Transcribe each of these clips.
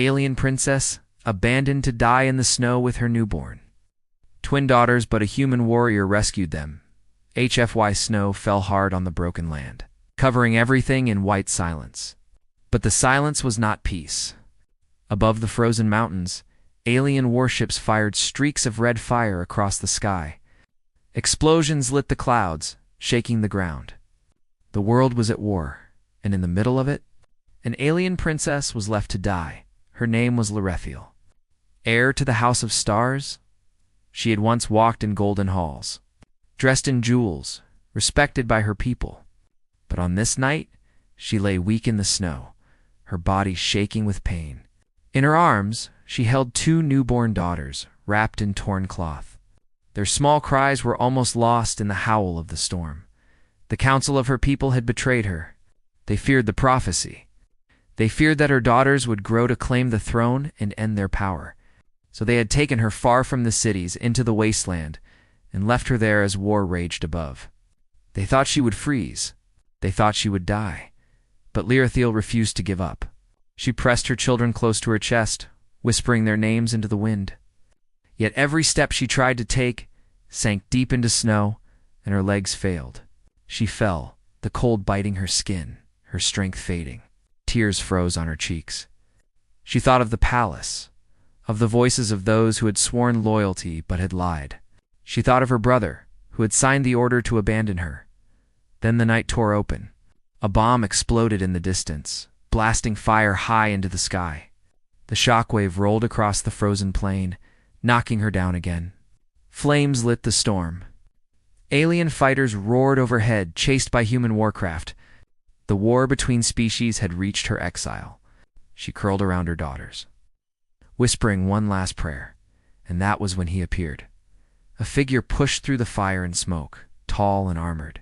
Alien princess, abandoned to die in the snow with her newborn. Twin daughters, but a human warrior rescued them. HFY snow fell hard on the broken land, covering everything in white silence. But the silence was not peace. Above the frozen mountains, alien warships fired streaks of red fire across the sky. Explosions lit the clouds, shaking the ground. The world was at war, and in the middle of it, an alien princess was left to die. Her name was Lorethiel. Heir to the House of Stars, she had once walked in golden halls, dressed in jewels, respected by her people. But on this night, she lay weak in the snow, her body shaking with pain. In her arms, she held two newborn daughters, wrapped in torn cloth. Their small cries were almost lost in the howl of the storm. The council of her people had betrayed her. They feared the prophecy. They feared that her daughters would grow to claim the throne and end their power. So they had taken her far from the cities into the wasteland and left her there as war raged above. They thought she would freeze. They thought she would die. But Lorethiel refused to give up. She pressed her children close to her chest, whispering their names into the wind. Yet every step she tried to take sank deep into snow, and her legs failed. She fell, the cold biting her skin, her strength fading. Tears froze on her cheeks. She thought of the palace, of the voices of those who had sworn loyalty but had lied. She thought of her brother, who had signed the order to abandon her. Then the night tore open. A bomb exploded in the distance, blasting fire high into the sky. The shockwave rolled across the frozen plain, knocking her down again. Flames lit the storm. Alien fighters roared overhead, chased by human warcraft. The war between species had reached her exile. She curled around her daughters, whispering one last prayer, and that was when he appeared. A figure pushed through the fire and smoke, tall and armored.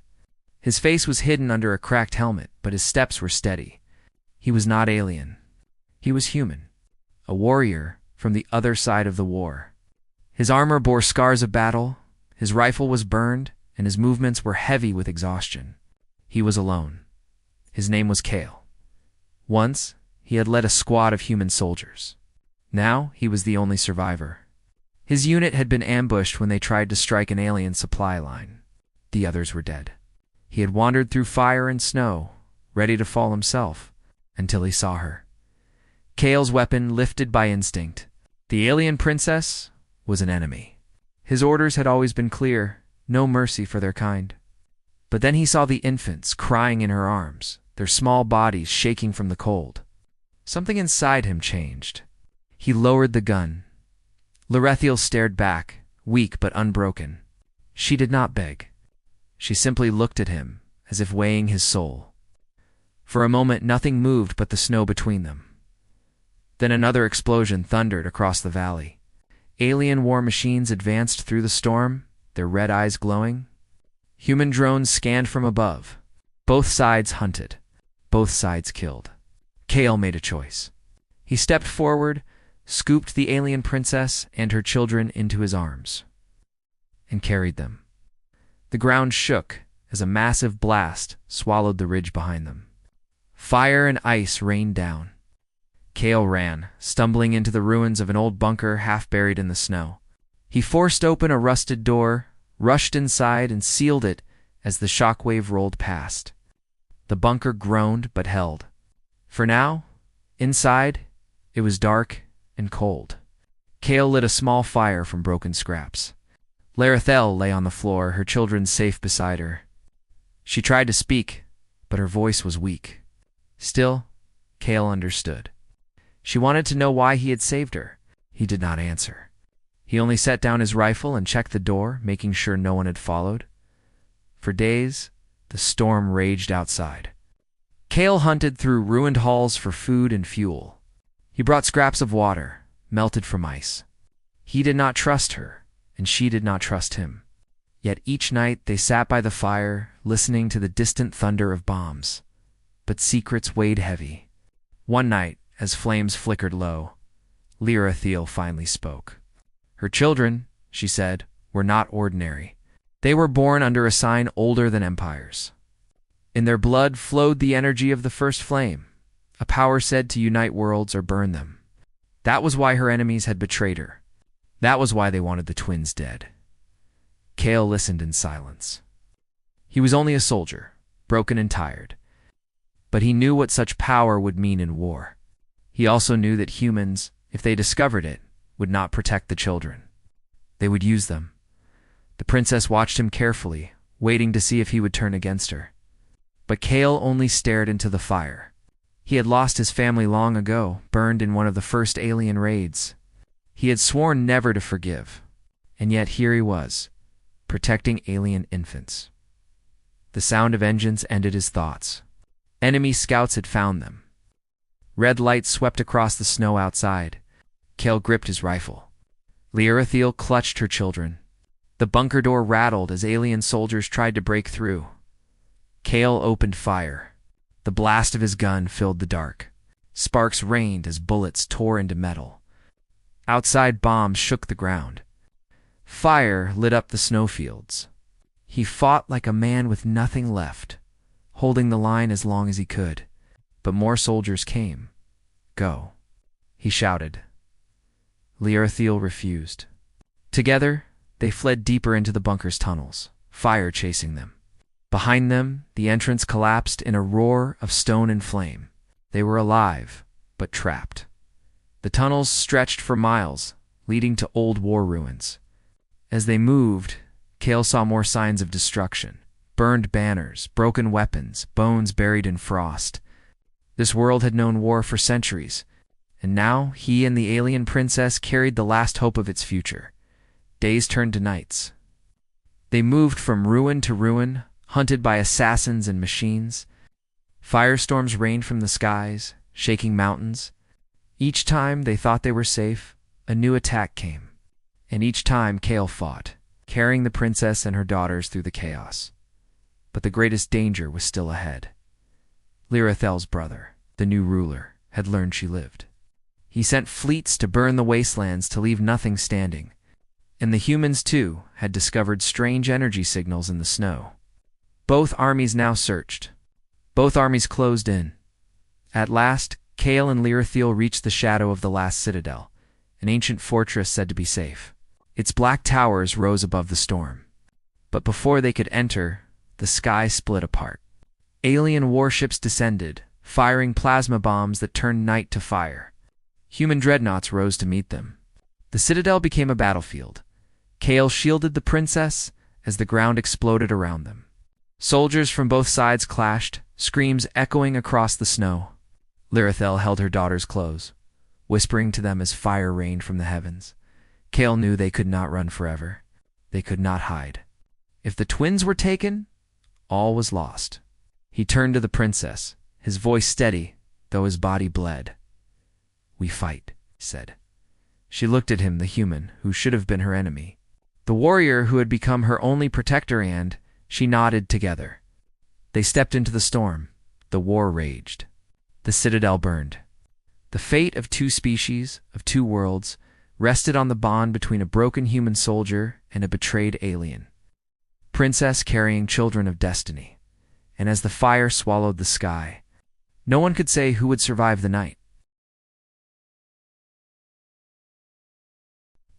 His face was hidden under a cracked helmet, but his steps were steady. He was not alien. He was human, a warrior from the other side of the war. His armor bore scars of battle, his rifle was burned, and his movements were heavy with exhaustion. He was alone. His name was Kale. Once, he had led a squad of human soldiers. Now, he was the only survivor. His unit had been ambushed when they tried to strike an alien supply line. The others were dead. He had wandered through fire and snow, ready to fall himself, until he saw her. Kale's weapon lifted by instinct. The alien princess was an enemy. His orders had always been clear, no mercy for their kind. But then he saw the infants crying in her arms, their small bodies shaking from the cold. Something inside him changed. He lowered the gun. Lorethiel stared back, weak but unbroken. She did not beg. She simply looked at him, as if weighing his soul. For a moment nothing moved but the snow between them. Then another explosion thundered across the valley. Alien war machines advanced through the storm, their red eyes glowing. Human drones scanned from above. Both sides hunted. Both sides killed. Kale made a choice. He stepped forward, scooped the alien princess and her children into his arms, and carried them. The ground shook as a massive blast swallowed the ridge behind them. Fire and ice rained down. Kale ran, stumbling into the ruins of an old bunker half buried in the snow. He forced open a rusted door, rushed inside, and sealed it as the shockwave rolled past. The bunker groaned but held. For now, inside, it was dark and cold. Kale lit a small fire from broken scraps. Lorethiel lay on the floor, her children safe beside her. She tried to speak, but her voice was weak. Still, Kale understood. She wanted to know why he had saved her. He did not answer. He only set down his rifle and checked the door, making sure no one had followed. For days, the storm raged outside. Kale hunted through ruined halls for food and fuel. He brought scraps of water, melted from ice. He did not trust her, and she did not trust him. Yet each night they sat by the fire, listening to the distant thunder of bombs. But secrets weighed heavy. One night, as flames flickered low, Lorethiel finally spoke. Her children, she said, were not ordinary. They were born under a sign older than empires. In their blood flowed the energy of the first flame, a power said to unite worlds or burn them. That was why her enemies had betrayed her. That was why they wanted the twins dead. Kale listened in silence. He was only a soldier, broken and tired. But he knew what such power would mean in war. He also knew that humans, if they discovered it, would not protect the children. They would use them. The princess watched him carefully, waiting to see if he would turn against her. But Kale only stared into the fire. He had lost his family long ago, burned in one of the first alien raids. He had sworn never to forgive. And yet here he was, protecting alien infants. The sound of engines ended his thoughts. Enemy scouts had found them. Red lights swept across the snow outside. Kale gripped his rifle. Lyrithiel clutched her children. The bunker door rattled as alien soldiers tried to break through. Kale opened fire. The blast of his gun filled the dark. Sparks rained as bullets tore into metal. Outside bombs shook the ground. Fire lit up the snowfields. He fought like a man with nothing left, holding the line as long as he could. But more soldiers came. Go, he shouted. Lyrithiel refused. Together, they fled deeper into the bunker's tunnels, fire chasing them. Behind them, the entrance collapsed in a roar of stone and flame. They were alive, but trapped. The tunnels stretched for miles, leading to old war ruins. As they moved, Kale saw more signs of destruction. Burned banners, broken weapons, bones buried in frost. This world had known war for centuries, and now he and the alien princess carried the last hope of its future. Days turned to nights. They moved from ruin to ruin, hunted by assassins and machines. Firestorms rained from the skies, shaking mountains. Each time they thought they were safe, a new attack came. And each time Kale fought, carrying the princess and her daughters through the chaos. But the greatest danger was still ahead. Lyrithel's brother, the new ruler, had learned she lived. He sent fleets to burn the wastelands to leave nothing standing. And the humans, too, had discovered strange energy signals in the snow. Both armies now searched. Both armies closed in. At last, Kale and Lyrithiel reached the shadow of the last citadel, an ancient fortress said to be safe. Its black towers rose above the storm. But before they could enter, the sky split apart. Alien warships descended, firing plasma bombs that turned night to fire. Human dreadnoughts rose to meet them. The citadel became a battlefield. Kale shielded the princess as the ground exploded around them. Soldiers from both sides clashed, screams echoing across the snow. Lyrithiel held her daughters close, whispering to them as fire rained from the heavens. Kale knew they could not run forever. They could not hide. If the twins were taken, all was lost. He turned to the princess, his voice steady, though his body bled. "We fight," he said. She looked at him, the human, who should have been her enemy. The warrior who had become her only protector, and she nodded together. They stepped into the storm. The war raged. The citadel burned. The fate of two species, of two worlds, rested on the bond between a broken human soldier and a betrayed alien. Princess carrying children of destiny. And as the fire swallowed the sky, no one could say who would survive the night.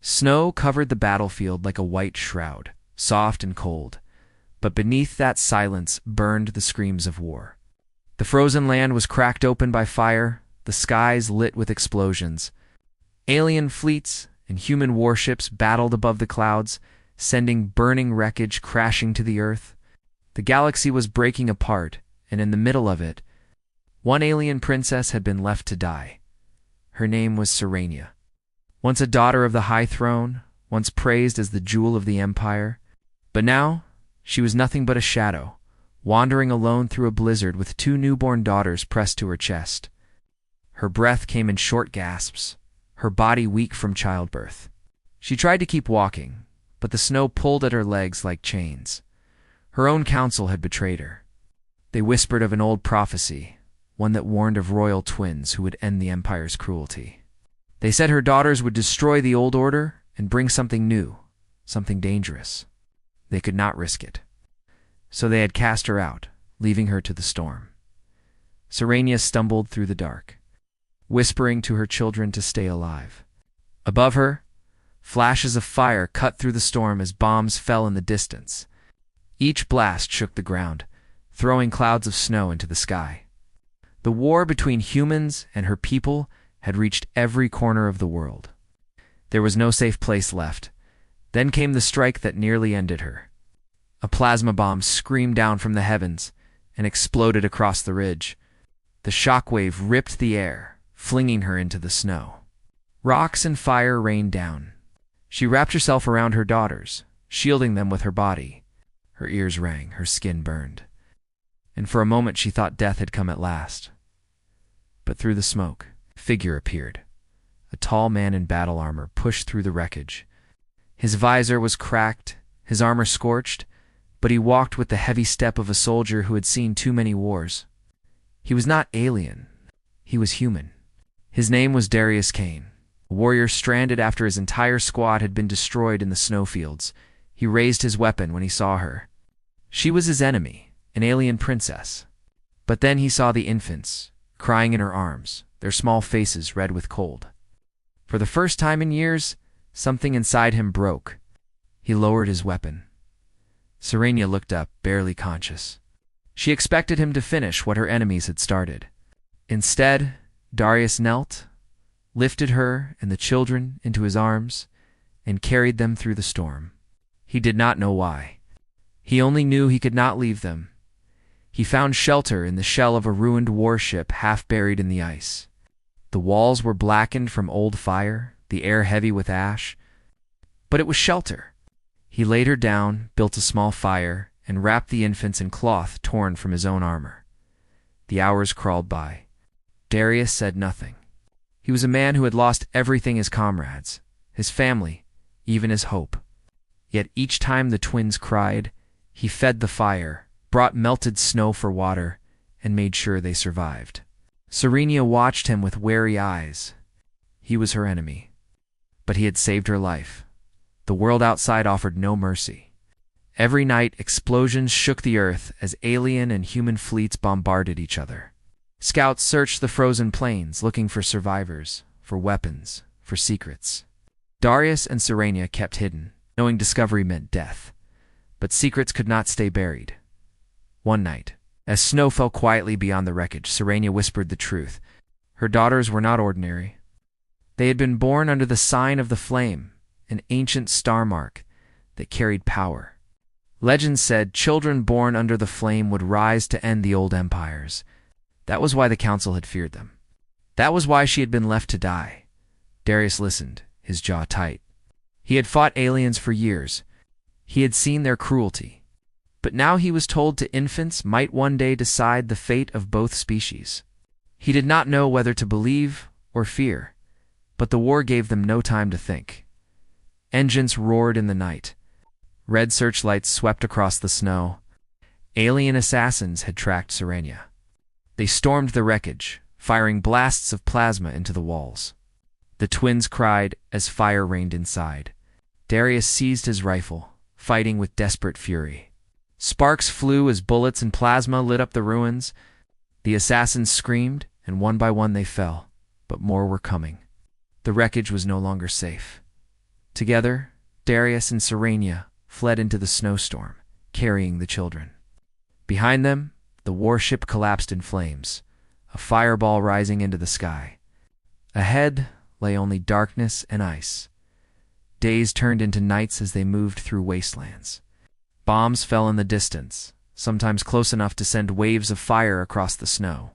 Snow covered the battlefield like a white shroud, soft and cold, but beneath that silence burned the screams of war. The frozen land was cracked open by fire, the skies lit with explosions. Alien fleets and human warships battled above the clouds, sending burning wreckage crashing to the earth. The galaxy was breaking apart, and in the middle of it, one alien princess had been left to die. Her name was Serenia. Once a daughter of the High Throne, once praised as the jewel of the Empire, but now she was nothing but a shadow, wandering alone through a blizzard with two newborn daughters pressed to her chest. Her breath came in short gasps, her body weak from childbirth. She tried to keep walking, but the snow pulled at her legs like chains. Her own council had betrayed her. They whispered of an old prophecy, one that warned of royal twins who would end the Empire's cruelty. They said her daughters would destroy the old order and bring something new, something dangerous. They could not risk it. So they had cast her out, leaving her to the storm. Serenia stumbled through the dark. whispering to her children to stay alive. Above her, flashes of fire cut through the storm as bombs fell in the distance. Each blast shook the ground, throwing clouds of snow into the sky. The war between humans and her people had reached every corner of the world. There was no safe place left. Then came the strike that nearly ended her. A plasma bomb screamed down from the heavens and exploded across the ridge. The shockwave ripped the air, flinging her into the snow. Rocks and fire rained down. She wrapped herself around her daughters, shielding them with her body. Her ears rang, her skin burned. And for a moment she thought death had come at last. But through the smoke, a figure appeared. A tall man in battle armor pushed through the wreckage. His visor was cracked, his armor scorched, but he walked with the heavy step of a soldier who had seen too many wars. He was not alien. He was human. His name was Darius Kane, a warrior stranded after his entire squad had been destroyed in the snowfields. He raised his weapon when he saw her. She was his enemy, an alien princess. But then he saw the infants, crying in her arms, their small faces red with cold. For the first time in years, something inside him broke. He lowered his weapon. Serenia looked up, barely conscious. She expected him to finish what her enemies had started. Instead, Darius knelt, lifted her and the children into his arms, and carried them through the storm. He did not know why. He only knew he could not leave them. He found shelter in the shell of a ruined warship half buried in the ice. The walls were blackened from old fire, the air heavy with ash. But it was shelter. He laid her down, built a small fire, and wrapped the infants in cloth torn from his own armor. The hours crawled by. Darius said nothing. He was a man who had lost everything: his comrades, his family, even his hope. Yet each time the twins cried, he fed the fire, brought melted snow for water, and made sure they survived. Serenia watched him with wary eyes. He was her enemy, but he had saved her life. The world outside offered no mercy. Every night, explosions shook the earth as alien and human fleets bombarded each other. Scouts searched the frozen plains, looking for survivors, for weapons, for secrets. Darius and Serenia kept hidden, knowing discovery meant death. But secrets could not stay buried. One night, as snow fell quietly beyond the wreckage, Serenia whispered the truth. Her daughters were not ordinary. They had been born under the sign of the flame, an ancient star mark that carried power. Legend said children born under the flame would rise to end the old empires. That was why the council had feared them. That was why she had been left to die. Darius listened, his jaw tight. He had fought aliens for years. He had seen their cruelty. But now he was told to infants might one day decide the fate of both species. He did not know whether to believe or fear, but the war gave them no time to think. Engines roared in the night. Red searchlights swept across the snow. Alien assassins had tracked Serenia. They stormed the wreckage, firing blasts of plasma into the walls. The twins cried as fire rained inside. Darius seized his rifle, fighting with desperate fury. Sparks flew as bullets and plasma lit up the ruins. The assassins screamed, and one by one they fell, but more were coming. The wreckage was no longer safe. Together, Darius and Serenia fled into the snowstorm, carrying the children. Behind them, the warship collapsed in flames, a fireball rising into the sky. Ahead lay only darkness and ice. Days turned into nights as they moved through wastelands. Bombs fell in the distance, sometimes close enough to send waves of fire across the snow.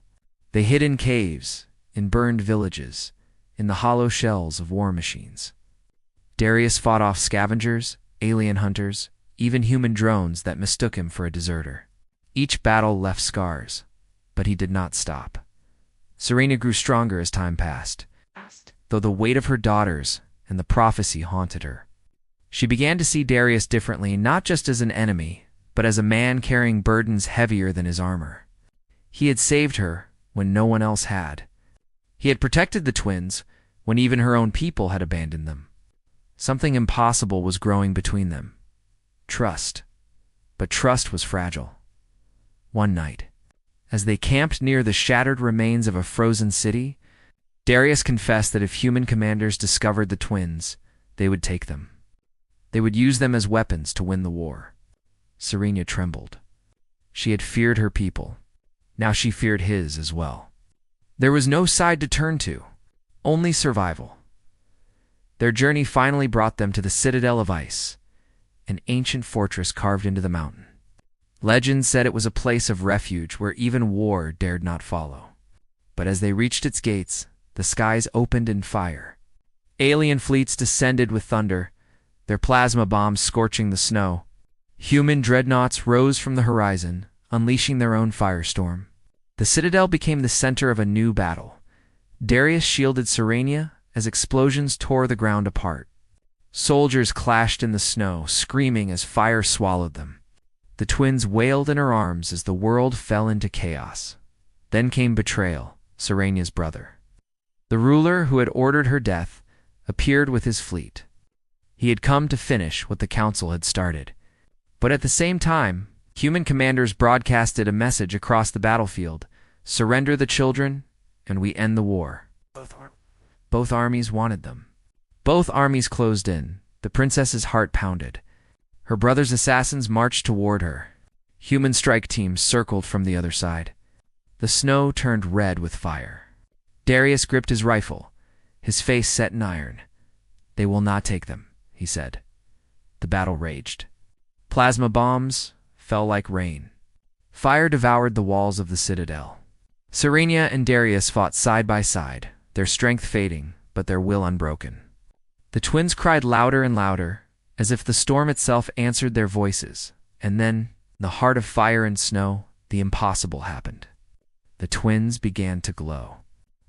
They hid in caves, in burned villages, in the hollow shells of war machines. Darius fought off scavengers, alien hunters, even human drones that mistook him for a deserter. Each battle left scars, but he did not stop. Serenia grew stronger as time passed, though the weight of her daughters and the prophecy haunted her. She began to see Darius differently, not just as an enemy, but as a man carrying burdens heavier than his armor. He had saved her when no one else had. He had protected the twins when even her own people had abandoned them. Something impossible was growing between them. Trust. But trust was fragile. One night, as they camped near the shattered remains of a frozen city, Darius confessed that if human commanders discovered the twins, they would take them. They would use them as weapons to win the war. Serenia trembled. She had feared her people. Now she feared his as well. There was no side to turn to, only survival. Their journey finally brought them to the Citadel of Ice, an ancient fortress carved into the mountain. Legend said it was a place of refuge where even war dared not follow. But as they reached its gates, the skies opened in fire. Alien fleets descended with thunder, their plasma bombs scorching the snow. Human dreadnoughts rose from the horizon, unleashing their own firestorm. The Citadel became the center of a new battle. Darius shielded Serenia as explosions tore the ground apart. Soldiers clashed in the snow, screaming as fire swallowed them. The twins wailed in her arms as the world fell into chaos. Then came betrayal, Serenia's brother. The ruler who had ordered her death appeared with his fleet. He had come to finish what the council had started. But at the same time, human commanders broadcasted a message across the battlefield: surrender the children, and we end the war. Both armies wanted them. Both armies closed in. The princess's heart pounded. Her brother's assassins marched toward her. Human strike teams circled from the other side. The snow turned red with fire. Darius gripped his rifle, his face set in iron. "They will not take them," he said. The battle raged. Plasma bombs fell like rain. Fire devoured the walls of the citadel. Serenia and Darius fought side by side, their strength fading, but their will unbroken. The twins cried louder and louder, as if the storm itself answered their voices. And then, in the heart of fire and snow, the impossible happened. The twins began to glow.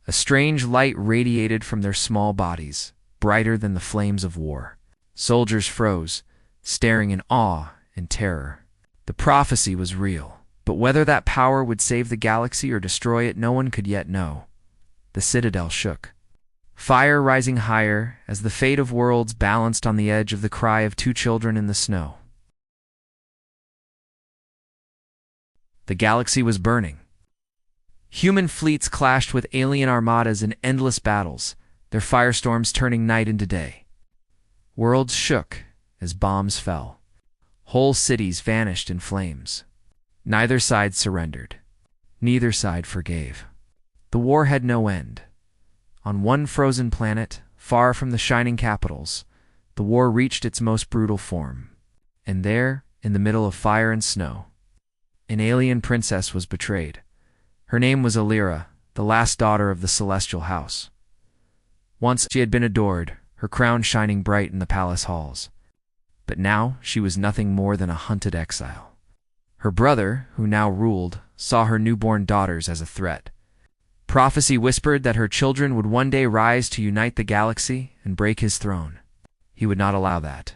A strange light radiated from their small bodies, brighter than the flames of war. Soldiers froze, staring in awe and terror. The prophecy was real, but whether that power would save the galaxy or destroy it, no one could yet know. The citadel shook. Fire rising higher as the fate of worlds balanced on the edge of the cry of two children in the snow. The galaxy was burning. Human fleets clashed with alien armadas in endless battles, their firestorms turning night into day. Worlds shook as bombs fell. Whole cities vanished in flames. Neither side surrendered. Neither side forgave. The war had no end. On one frozen planet, far from the shining capitals, the war reached its most brutal form. And there, in the middle of fire and snow, an alien princess was betrayed. Her name was Alira, the last daughter of the celestial house. Once she had been adored, her crown shining bright in the palace halls. But now she was nothing more than a hunted exile. Her brother, who now ruled, saw her newborn daughters as a threat. Prophecy whispered that her children would one day rise to unite the galaxy and break his throne. He would not allow that.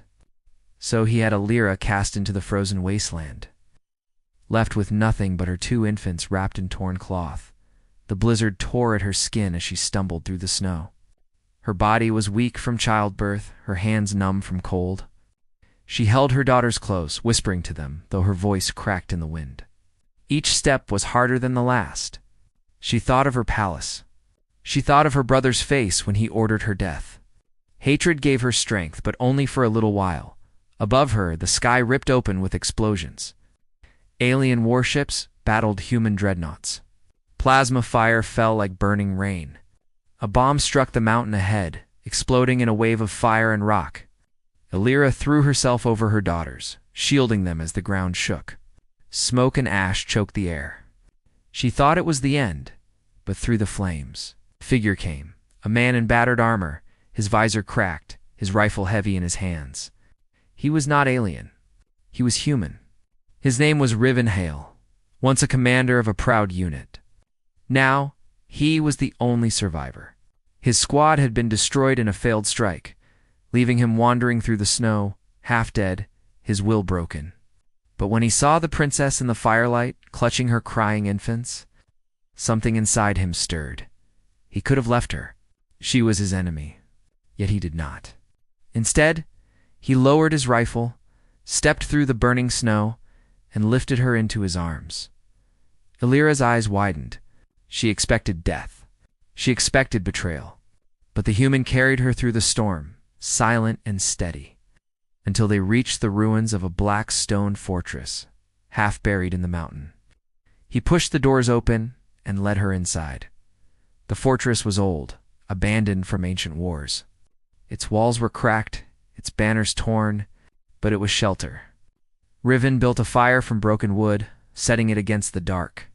So he had Alira cast into the frozen wasteland. Left with nothing but her two infants wrapped in torn cloth, the blizzard tore at her skin as she stumbled through the snow. Her body was weak from childbirth, her hands numb from cold. She held her daughters close, whispering to them, though her voice cracked in the wind. Each step was harder than the last. She thought of her palace. She thought of her brother's face when he ordered her death. Hatred gave her strength, but only for a little while. Above her, the sky ripped open with explosions. Alien warships battled human dreadnoughts. Plasma fire fell like burning rain. A bomb struck the mountain ahead, exploding in a wave of fire and rock. Alira threw herself over her daughters, shielding them as the ground shook. Smoke and ash choked the air. She thought it was the end, but through the flames, a figure came, a man in battered armor, his visor cracked, his rifle heavy in his hands. He was not alien. He was human. His name was Riven Hale, once a commander of a proud unit. Now, he was the only survivor. His squad had been destroyed in a failed strike, leaving him wandering through the snow, half dead, his will broken. But when he saw the princess in the firelight, clutching her crying infants, something inside him stirred. He could have left her. She was his enemy. Yet he did not. Instead, he lowered his rifle, stepped through the burning snow, and lifted her into his arms. Alira's eyes widened. She expected death. She expected betrayal, but the human carried her through the storm, silent and steady, until they reached the ruins of a black stone fortress, half buried in the mountain. He pushed the doors open and led her inside. The fortress was old, abandoned from ancient wars. Its walls were cracked, its banners torn, but it was shelter. Riven built a fire from broken wood, setting it against the dark.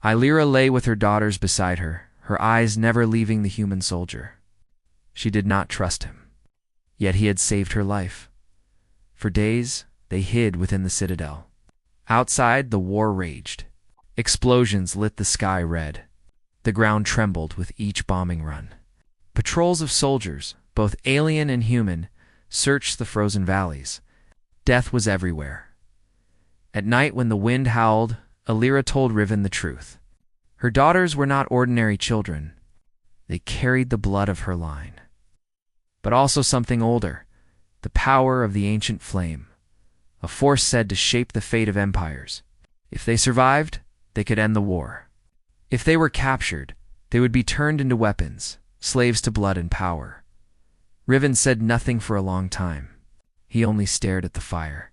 Illyra lay with her daughters beside her, her eyes never leaving the human soldier. She did not trust him, yet he had saved her life. For days, they hid within the citadel. Outside, the war raged. Explosions lit the sky red. The ground trembled with each bombing run. Patrols of soldiers, both alien and human, searched the frozen valleys. Death was everywhere. At night, when the wind howled, Illyra told Riven the truth. Her daughters were not ordinary children. They carried the blood of her line. But also something older, the power of the ancient flame, a force said to shape the fate of empires. If they survived, they could end the war. If they were captured, they would be turned into weapons, slaves to blood and power. Riven said nothing for a long time. He only stared at the fire.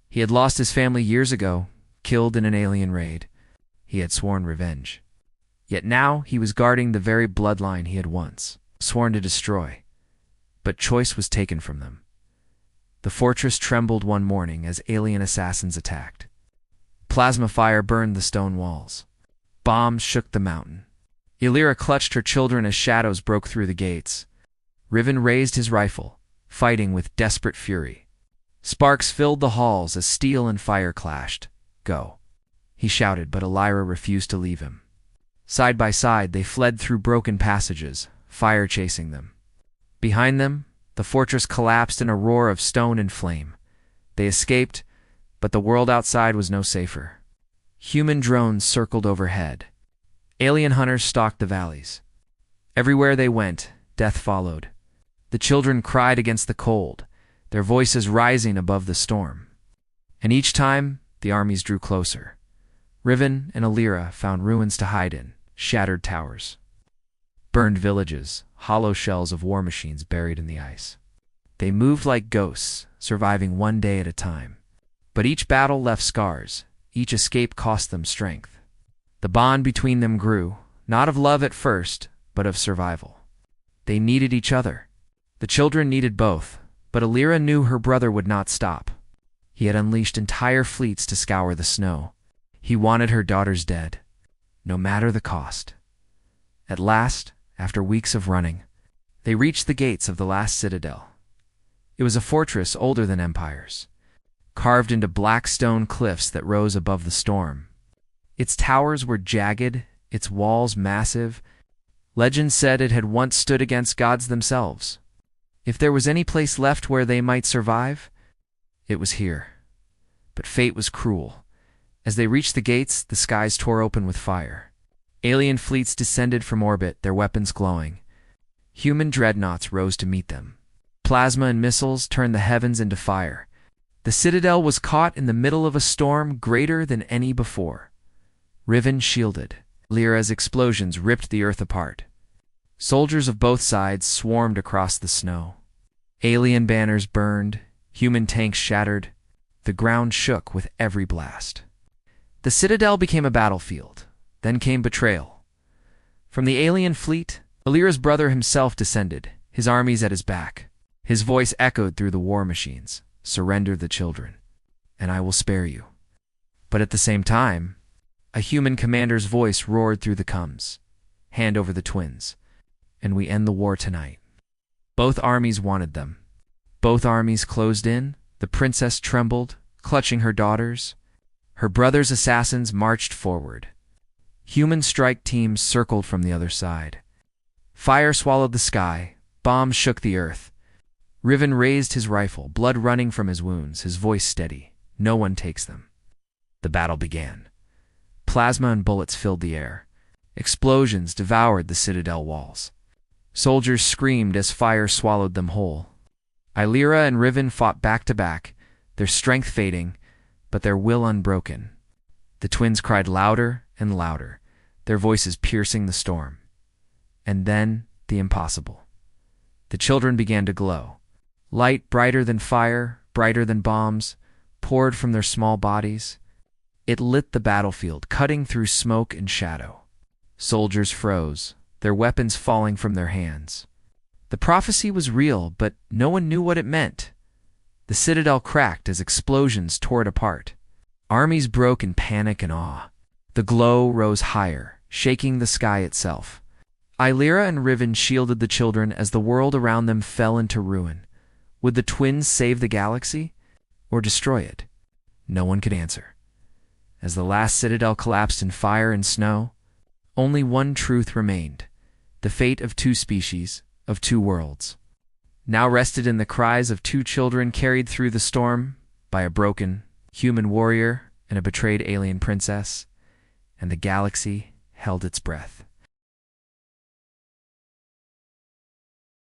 He had lost his family years ago, killed in an alien raid. He had sworn revenge. Yet now he was guarding the very bloodline he had once sworn to destroy. But choice was taken from them. The fortress trembled one morning as alien assassins attacked. Plasma fire burned the stone walls. Bombs shook the mountain. Illyra clutched her children as shadows broke through the gates. Riven raised his rifle, fighting with desperate fury. Sparks filled the halls as steel and fire clashed. "Go," he shouted, but Illyra refused to leave him. Side by side, they fled through broken passages, fire chasing them. Behind them, the fortress collapsed in a roar of stone and flame. They escaped, but the world outside was no safer. Human drones circled overhead. Alien hunters stalked the valleys. Everywhere they went, death followed. The children cried against the cold, their voices rising above the storm. And each time, the armies drew closer. Riven and Illyra found ruins to hide in, shattered towers, burned villages, hollow shells of war machines buried in the ice. They moved like ghosts, surviving one day at a time. But each battle left scars, each escape cost them strength. The bond between them grew, not of love at first, but of survival. They needed each other. The children needed both, but Illyra knew her brother would not stop. He had unleashed entire fleets to scour the snow. He wanted her daughters dead, no matter the cost. At last, after weeks of running, they reached the gates of the last citadel. It was a fortress older than empires, carved into black stone cliffs that rose above the storm. Its towers were jagged, its walls massive. Legend said it had once stood against gods themselves. If there was any place left where they might survive, it was here. But fate was cruel. As they reached the gates, the skies tore open with fire. Alien fleets descended from orbit, their weapons glowing. Human dreadnoughts rose to meet them. Plasma and missiles turned the heavens into fire. The citadel was caught in the middle of a storm greater than any before. Riven shielded. Illyra's explosions ripped the earth apart. Soldiers of both sides swarmed across the snow. Alien banners burned, human tanks shattered. The ground shook with every blast. The citadel became a battlefield. Then came betrayal. From the alien fleet, Illyra's brother himself descended, his armies at his back. His voice echoed through the war machines. "Surrender the children, and I will spare you." But at the same time, a human commander's voice roared through the comms. "Hand over the twins, and we end the war tonight." Both armies wanted them. Both armies closed in. The princess trembled, clutching her daughters. Her brother's assassins marched forward. Human strike teams circled from the other side. Fire swallowed the sky. Bombs shook the earth. Riven raised his rifle, blood running from his wounds, his voice steady. "No one takes them." The battle began. Plasma and bullets filled the air. Explosions devoured the citadel walls. Soldiers screamed as fire swallowed them whole. Illyra and Riven fought back to back, their strength fading, but their will unbroken. The twins cried louder and louder, their voices piercing the storm. And then the impossible. The children began to glow. Light brighter than fire, brighter than bombs, poured from their small bodies. It lit the battlefield, cutting through smoke and shadow. Soldiers froze, their weapons falling from their hands. The prophecy was real, but no one knew what it meant. The citadel cracked as explosions tore it apart. Armies broke in panic and awe. The glow rose higher, shaking the sky itself. Illyra and Riven shielded the children as the world around them fell into ruin. Would the twins save the galaxy or destroy it? No one could answer. As the last citadel collapsed in fire and snow, only one truth remained: the fate of two species, of two worlds. Now rested in the cries of two children carried through the storm by a broken human warrior and a betrayed alien princess, and the galaxy held its breath.